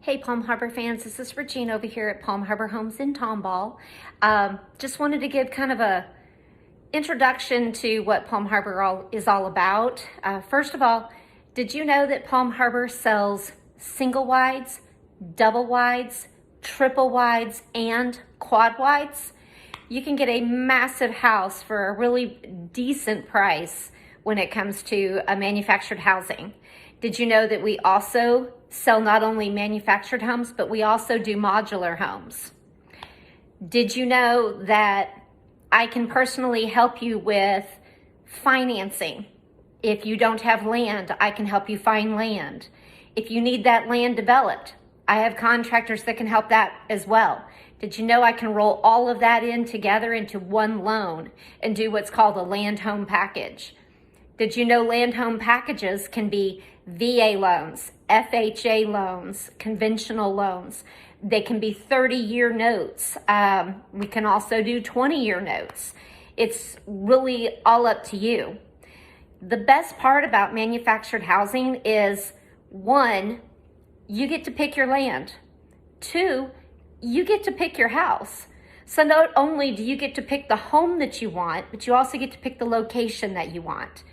Hey Palm Harbor fans, this is Regina over here at Palm Harbor Homes in Tomball. Just wanted to give kind of a introduction to what Palm Harbor is all about. First of all, did you know that Palm Harbor sells single wides, double wides, triple wides, and quad wides? You can get a massive house for a really decent price when it comes to a manufactured housing. Did you know that we also sell not only manufactured homes, but we also do modular homes? Did you know that I can personally help you with financing? If you don't have land, I can help you find land. If you need that land developed, I have contractors that can help that as well. Did you know I can roll all of that in together into one loan and do what's called a land home package? Did you know land home packages can be VA loans, FHA loans, conventional loans? They can be 30-year notes. We can also do 20-year notes. It's really all up to you. The best part about manufactured housing is, one, you get to pick your land. Two, you get to pick your house. So not only do you get to pick the home that you want, but you also get to pick the location that you want.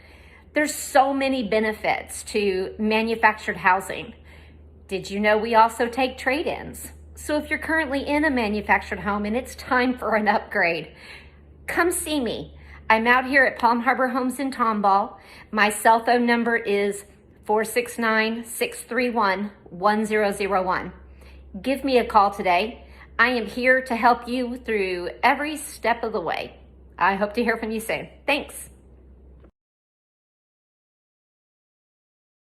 There's so many benefits to manufactured housing. Did you know we also take trade-ins? So if you're currently in a manufactured home and it's time for an upgrade, come see me. I'm out here at Palm Harbor Homes in Tomball. My cell phone number is 469-631-1001. Give me a call today. I am here to help you through every step of the way. I hope to hear from you soon. Thanks.